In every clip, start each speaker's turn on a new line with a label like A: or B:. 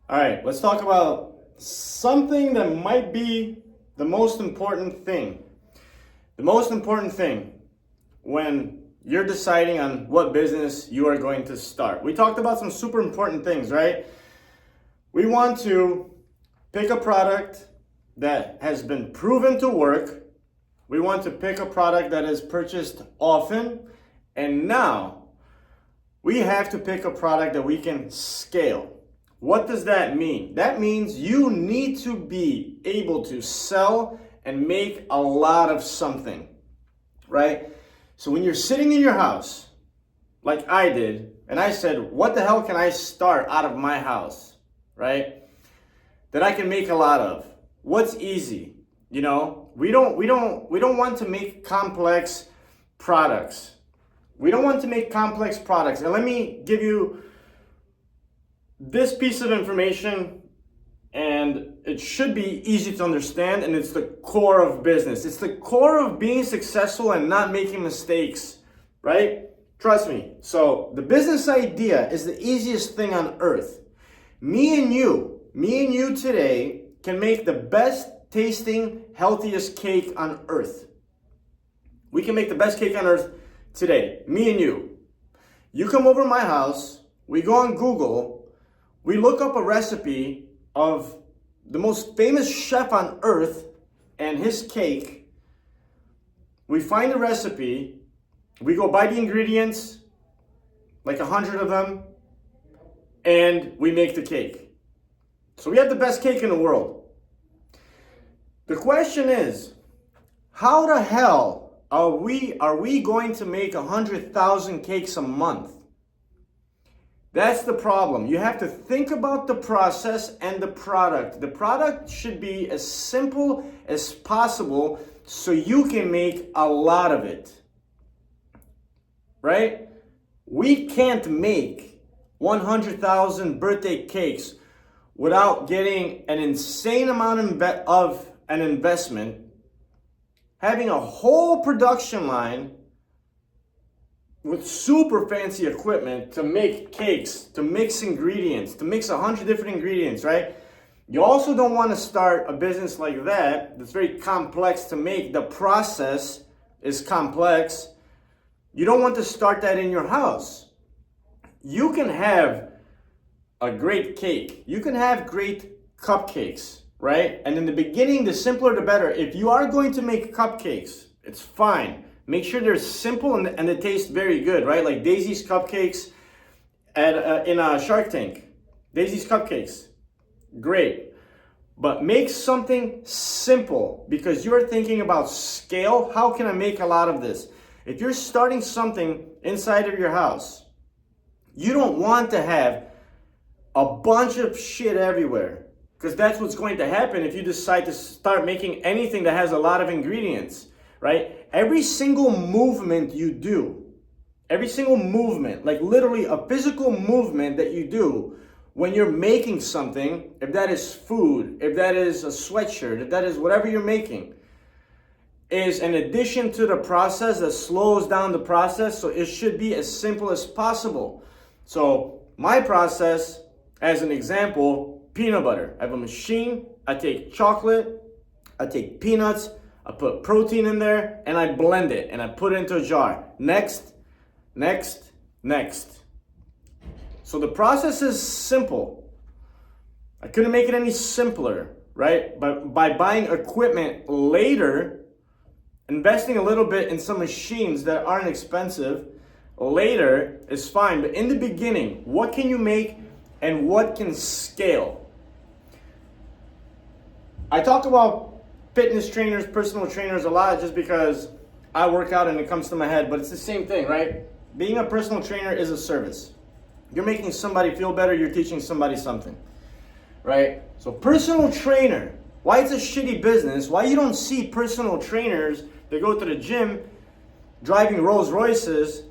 A: All right, let's talk about something that might be the most important thing. The most important thing when you're deciding on what business you are going to start. We talked about some super important things, right? We want to pick a product that has been proven to work. We want to pick a product that is purchased often. And now we have to pick a product that we can scale. What does that mean? That means you need to be able to sell and make a lot of something, right? So when you're sitting in your house, like I did, and I said, what the hell can I start out of my house, right? That I can make a lot of. What's easy? You know, we don't want to make complex products. We don't want to make complex products. And let me give you this piece of information, and it should be easy to understand, and it's the core of business. It's the core of being successful and not making mistakes, right? Trust me. So the business idea is the easiest thing on earth. Me and you today can make the best tasting, healthiest cake on earth. We can make the best cake on earth today, me and you. You come over to my house, we go on Google, we look up a recipe of the most famous chef on earth and his cake. We find the recipe, we go buy the ingredients, like 100 of them, and we make the cake. So we have the best cake in the world. The question is, how the hell are we going to make 100,000 cakes a month? That's the problem. You have to think about the process and the product. The product should be as simple as possible so you can make a lot of it. Right? We can't make 100,000 birthday cakes without getting an insane amount of an investment, having a whole production line with super fancy equipment to make cakes, to mix ingredients, to mix 100 different ingredients, right? You also don't want to start a business like that that's very complex to make. The process is complex. You don't want to start that in your house. You can have a great cake. You can have great cupcakes, right? And in the beginning, the simpler the better. If you are going to make cupcakes, it's fine. Make sure they're simple and they taste very good, right? Like Daisy's Cupcakes in a Shark Tank. Daisy's Cupcakes, great. But make something simple because you're thinking about scale. How can I make a lot of this? If you're starting something inside of your house, you don't want to have a bunch of shit everywhere because that's what's going to happen if you decide to start making anything that has a lot of ingredients. Right? Every single movement you do, every single movement, like literally a physical movement that you do when you're making something, if that is food, if that is a sweatshirt, if that is whatever you're making, is an addition to the process that slows down the process. So it should be as simple as possible. So my process, as an example, peanut butter. I have a machine, I take chocolate, I take peanuts, I put protein in there and I blend it and I put it into a jar. Next. So the process is simple. I couldn't make it any simpler, right? But by buying equipment later, investing a little bit in some machines that aren't expensive, later is fine. But in the beginning, what can you make and what can scale? I talk about fitness trainers, personal trainers a lot just because I work out and it comes to my head, but it's the same thing, right? Being a personal trainer is a service. You're making somebody feel better, you're teaching somebody something, right? So personal trainer, why it's a shitty business, why you don't see personal trainers that go to the gym driving Rolls Royces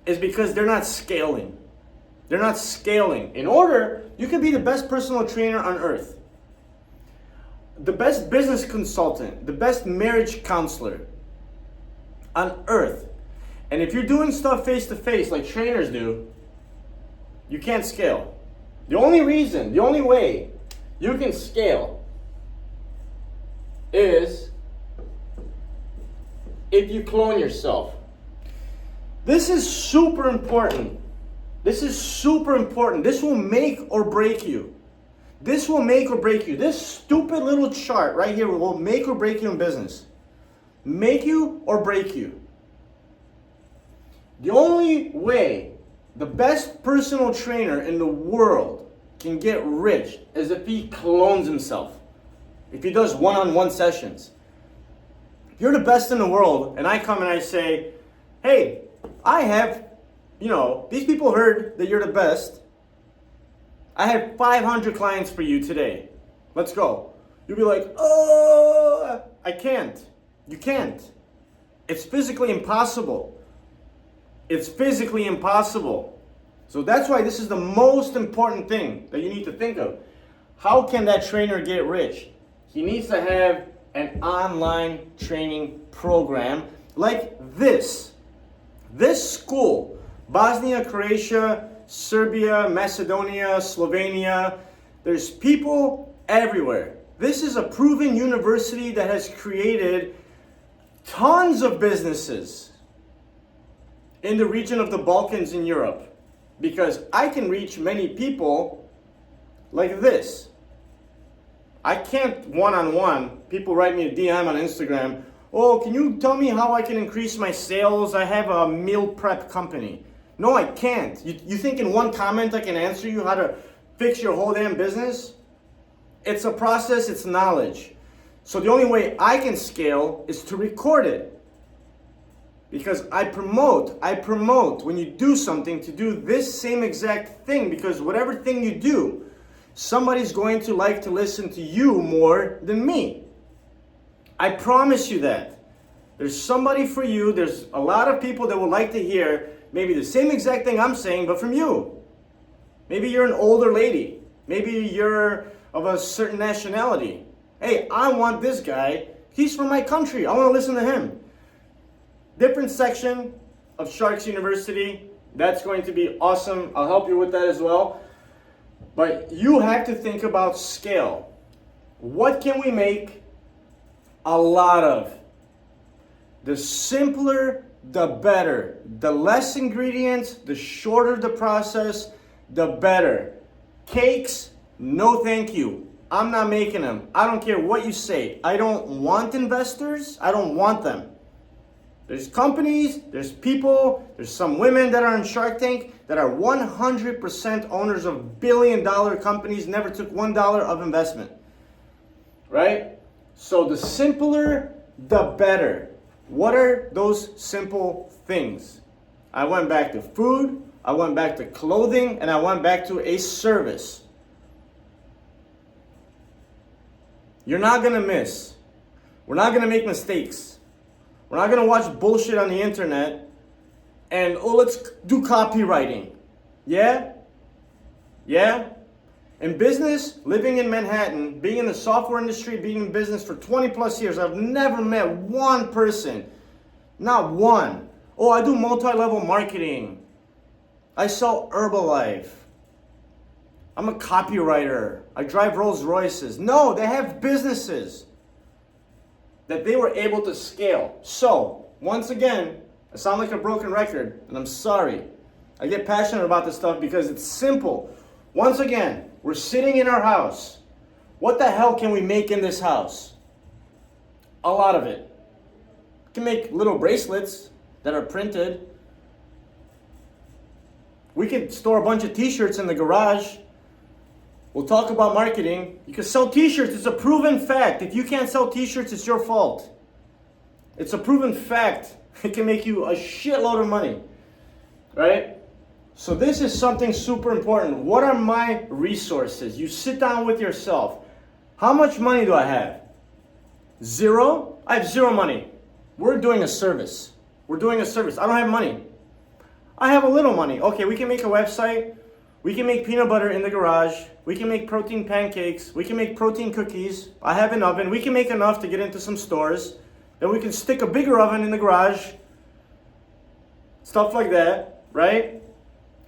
A: is because they're not scaling. They're not scaling. In order, you can be the best personal trainer on earth, the best business consultant, the best marriage counselor on earth. And if you're doing stuff face to face like trainers do, you can't scale. The only way you can scale is if you clone yourself. This is super important. This is super important. This will make or break you. This will make or break you. This stupid little chart right here will make or break you in business. Make you or break you. The only way the best personal trainer in the world can get rich is if he clones himself. If he does one-on-one sessions. If you're the best in the world and I come and I say, hey, I have, these people heard that you're the best. I have 500 clients for you today. Let's go. You'll be like, oh, I can't. You can't. It's physically impossible. It's physically impossible. So that's why this is the most important thing that you need to think of. How can that trainer get rich? He needs to have an online training program like this. This school, Bosnia, Croatia, Serbia, Macedonia, Slovenia, there's people everywhere. This is a proven university that has created tons of businesses in the region of the Balkans in Europe, because I can reach many people like this. I can't one-on-one. People write me a DM on Instagram. Oh, can you tell me how I can increase my sales? I have a meal prep company. No, I can't. You think in one comment I can answer you how to fix your whole damn business? It's a process, it's knowledge. So the only way I can scale is to record it. Because I promote when you do something to do this same exact thing, because whatever thing you do, somebody's going to like to listen to you more than me. I promise you that. There's somebody for you. There's a lot of people that would like to hear maybe the same exact thing I'm saying, but from you. Maybe you're an older lady. Maybe you're of a certain nationality. Hey, I want this guy. He's from my country. I want to listen to him. Different section of Sharks University. That's going to be awesome. I'll help you with that as well. But you have to think about scale. What can we make a lot of? The simpler, the better. The less ingredients, the shorter the process, the better. Cakes, no thank you. I'm not making them. I don't care what you say. I don't want investors. I don't want them. There's companies, there's people, there's some women that are in Shark Tank that are 100% owners of billion-dollar companies, never took $1 of investment. Right? So the simpler, the better. What are those simple things? I went back to food, I went back to clothing, and I went back to a service. You're not going to miss. We're not going to make mistakes. We're not going to watch bullshit on the internet and, oh, let's do copywriting. Yeah? Yeah? In business, living in Manhattan, being in the software industry, being in business for 20 plus years, I've never met one person, not one. Oh, I do multi-level marketing. I sell Herbalife. I'm a copywriter. I drive Rolls Royces. No, they have businesses that they were able to scale. So, once again, I sound like a broken record, and I'm sorry. I get passionate about this stuff because it's simple. Once again, we're sitting in our house. What the hell can we make in this house? A lot of it. We can make little bracelets that are printed. We could store a bunch of t-shirts in the garage. We'll talk about marketing. You can sell t-shirts. It's a proven fact. If you can't sell t-shirts, it's your fault. It's a proven fact. It can make you a shitload of money. Right? So this is something super important. What are my resources? You sit down with yourself. How much money do I have? Zero? I have zero money. We're doing a service. We're doing a service. I don't have money. I have a little money. Okay, we can make a website. We can make peanut butter in the garage. We can make protein pancakes. We can make protein cookies. I have an oven. We can make enough to get into some stores. Then we can stick a bigger oven in the garage. Stuff like that, right?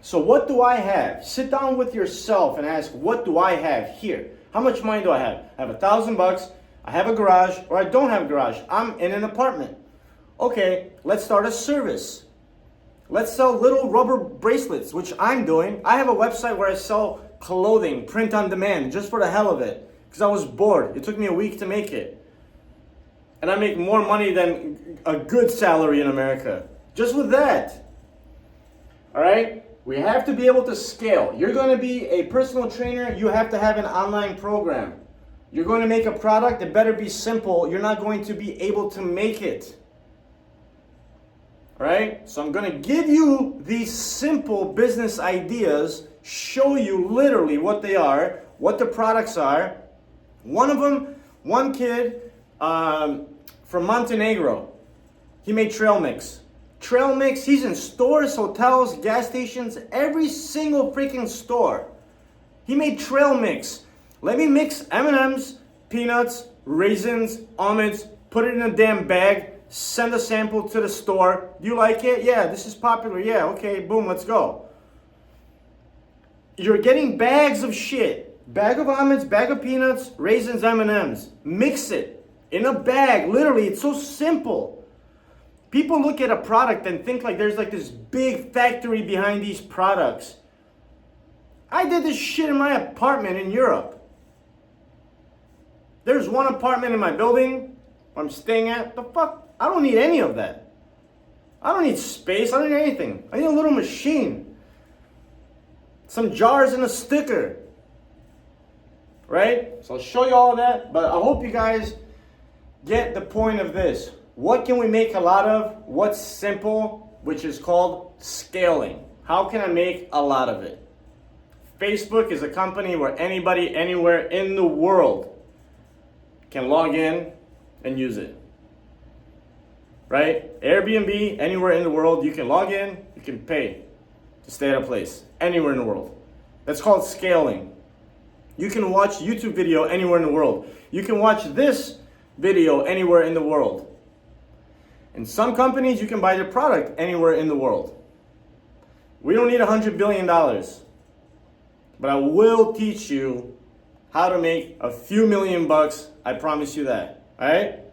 A: So what do I have? Sit down with yourself and ask, what do I have here? How much money do I have? I have $1,000, I have a garage, or I don't have a garage. I'm in an apartment. Okay, let's start a service. Let's sell little rubber bracelets, which I'm doing. I have a website where I sell clothing, print on demand, just for the hell of it. Because I was bored. It took me a week to make it. And I make more money than a good salary in America. Just with that. All right? We have to be able to scale. You're going to be a personal trainer. You have to have an online program. You're going to make a product. It better be simple. You're not going to be able to make it. All right? So I'm going to give you these simple business ideas, show you literally what they are, what the products are. One of them, one kid from Montenegro, he made trail mix. Trail mix, he's in stores, hotels, gas stations, every single freaking store. He made trail mix. Let me mix M&Ms, peanuts, raisins, almonds, put it in a damn bag, send a sample to the store. Do you like it? Yeah, this is popular. Yeah, okay, boom, let's go. You're getting bags of shit. Bag of almonds, bag of peanuts, raisins, M&Ms. Mix it in a bag. Literally, it's so simple. People look at a product and think like there's like this big factory behind these products. I did this shit in my apartment in Europe. There's one apartment in my building where I'm staying at. The fuck? I don't need any of that. I don't need space. I don't need anything. I need a little machine. Some jars and a sticker. Right? So I'll show you all of that. But I hope you guys get the point of this. What can we make a lot of? What's simple, which is called scaling. How can I make a lot of it? Facebook is a company where anybody, anywhere in the world can log in and use it. Right? Airbnb, anywhere in the world, you can log in, you can pay to stay at a place, anywhere in the world. That's called scaling. You can watch YouTube video anywhere in the world. You can watch this video anywhere in the world. In some companies, you can buy their product anywhere in the world. We don't need $100 billion. But I will teach you how to make a few $1,000,000 bucks. I promise you that. All right?